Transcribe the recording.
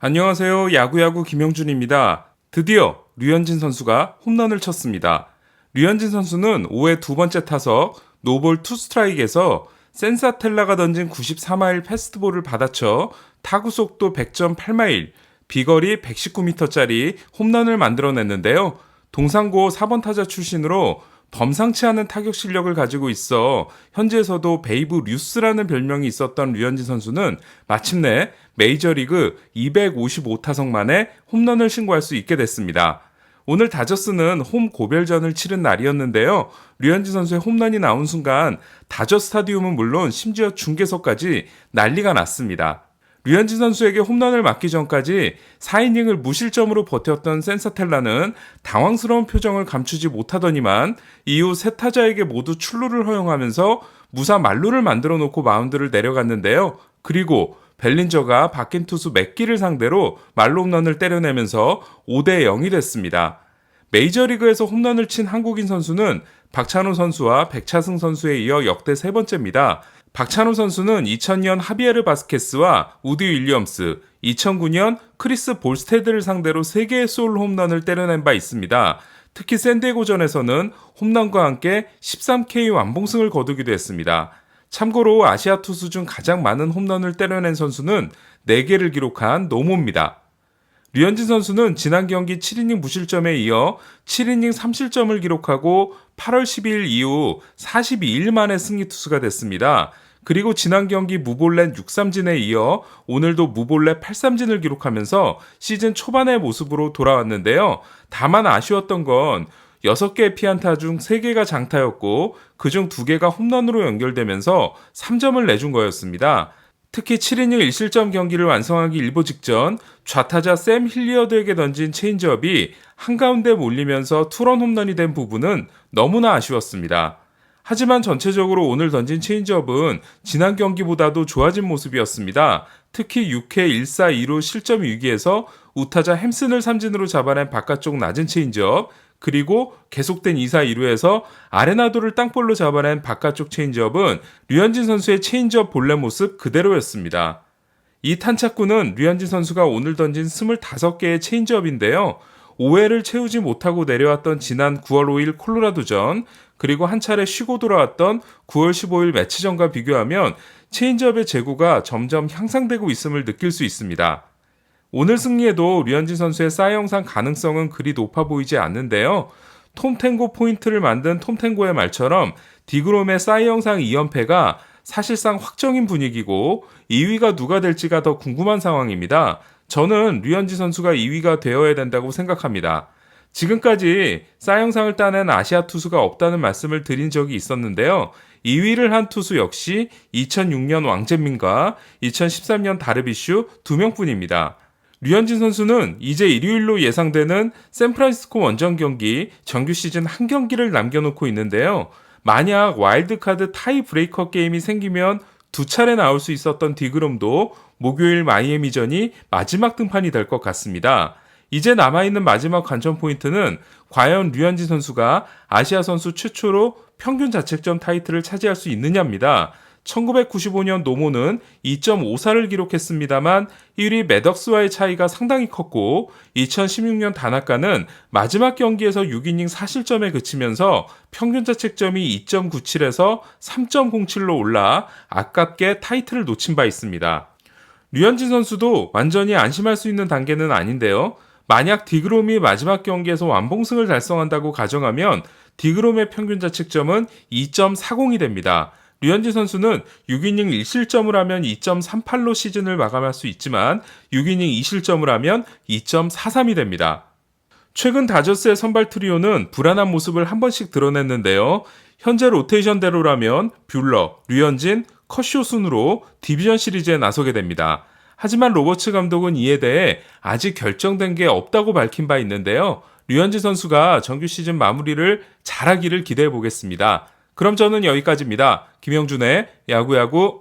안녕하세요. 야구야구 김영준입니다. 드디어 류현진 선수가 홈런을 쳤습니다. 류현진 선수는 5회 두 번째 타석 노볼 투 스트라이크에서 센사텔라가 던진 94마일 패스트볼을 받아쳐 타구 속도 100.8마일, 비거리 119m짜리 홈런을 만들어냈는데요. 동상고 4번 타자 출신으로 범상치 않은 타격 실력을 가지고 있어 현지에서도 베이브 류스라는 별명이 있었던 류현진 선수는 마침내 메이저리그 255타석 만에 홈런을 신고할 수 있게 됐습니다. 오늘 다저스는 홈 고별전을 치른 날이었는데요. 류현진 선수의 홈런이 나온 순간 다저 스타디움은 물론 심지어 중계석까지 난리가 났습니다. 류현진 선수에게 홈런을 맞기 전까지 4이닝을 무실점으로 버텼던 센사텔라는 당황스러운 표정을 감추지 못하더니만 이후 세 타자에게 모두 출루를 허용하면서 무사 만루를 만들어 놓고 마운드를 내려갔는데요. 그리고 벨린저가 바뀐 투수 맥기를 상대로 만루 홈런을 때려내면서 5대 0이 됐습니다. 메이저리그에서 홈런을 친 한국인 선수는 박찬호 선수와 백차승 선수에 이어 역대 세 번째입니다. 박찬호 선수는 2000년 하비에르 바스케스와 우디 윌리엄스, 2009년 크리스 볼스테드를 상대로 3개의 소울 홈런을 때려낸 바 있습니다. 특히 샌디에고전에서는 홈런과 함께 13K 완봉승을 거두기도 했습니다. 참고로 아시아 투수 중 가장 많은 홈런을 때려낸 선수는 4개를 기록한 노모입니다. 류현진 선수는 지난 경기 7이닝 무실점에 이어 7이닝 3실점을 기록하고 8월 12일 이후 42일 만에 승리 투수가 됐습니다. 그리고 지난 경기 무볼넷 6삼진에 이어 오늘도 무볼넷 8삼진을 기록하면서 시즌 초반의 모습으로 돌아왔는데요. 다만 아쉬웠던 건 6개의 피안타 중 3개가 장타였고 그중 2개가 홈런으로 연결되면서 3점을 내준 거였습니다. 특히 7이닝 1실점 경기를 완성하기 일보 직전 좌타자 샘 힐리어드에게 던진 체인지업이 한가운데 몰리면서 투런 홈런이 된 부분은 너무나 아쉬웠습니다. 하지만 전체적으로 오늘 던진 체인지업은 지난 경기보다도 좋아진 모습이었습니다. 특히 6회 1사 2루 실점 위기에서 우타자 햄슨을 삼진으로 잡아낸 바깥쪽 낮은 체인지업, 그리고 계속된 2사 2루에서 아레나도를 땅볼로 잡아낸 바깥쪽 체인지업은 류현진 선수의 체인지업 본래 모습 그대로였습니다. 이 탄착구는 류현진 선수가 오늘 던진 25개의 체인지업인데요. 5회를 채우지 못하고 내려왔던 지난 9월 5일 콜로라도전, 그리고 한 차례 쉬고 돌아왔던 9월 15일 매치전과 비교하면 체인지업의 재고가 점점 향상되고 있음을 느낄 수 있습니다. 오늘 승리에도 류현진 선수의 사이 영상 가능성은 그리 높아 보이지 않는데요. 톰 탱고 포인트를 만든 톰 탱고의 말처럼 디그롬의 사이 영상 2연패가 사실상 확정인 분위기고 2위가 누가 될지가 더 궁금한 상황입니다. 저는 류현진 선수가 2위가 되어야 된다고 생각합니다. 지금까지 사이 영상을 따낸 아시아 투수가 없다는 말씀을 드린 적이 있었는데요. 2위를 한 투수 역시 2006년 왕재민과 2013년 다르비슈 2명뿐입니다. 류현진 선수는 이제 일요일로 예상되는 샌프란시스코 원정 경기 정규 시즌 한 경기를 남겨놓고 있는데요. 만약 와일드카드 타이 브레이커 게임이 생기면 2차례 나올 수 있었던 디그롬도 목요일 마이애미전이 마지막 등판이 될 것 같습니다. 이제 남아있는 마지막 관전 포인트는 과연 류현진 선수가 아시아 선수 최초로 평균 자책점 타이틀을 차지할 수 있느냐입니다. 1995년 노모는 2.54를 기록했습니다만 1위 매덕스와의 차이가 상당히 컸고 2016년 다나카는 마지막 경기에서 6이닝 4실점에 그치면서 평균 자책점이 2.97에서 3.07로 올라 아깝게 타이틀을 놓친 바 있습니다. 류현진 선수도 완전히 안심할 수 있는 단계는 아닌데요. 만약 디그롬이 마지막 경기에서 완봉승을 달성한다고 가정하면 디그롬의 평균 자책점은 2.40이 됩니다. 류현진 선수는 6이닝 1실점을 하면 2.38로 시즌을 마감할 수 있지만 6이닝 2실점을 하면 2.43이 됩니다. 최근 다저스의 선발 트리오는 불안한 모습을 한 번씩 드러냈는데요. 현재 로테이션대로라면 뷰러, 류현진, 커쇼 순으로 디비전 시리즈에 나서게 됩니다. 하지만 로버츠 감독은 이에 대해 아직 결정된 게 없다고 밝힌 바 있는데요. 류현진 선수가 정규 시즌 마무리를 잘하기를 기대해 보겠습니다. 그럼 저는 여기까지입니다. 김영준의 야구야구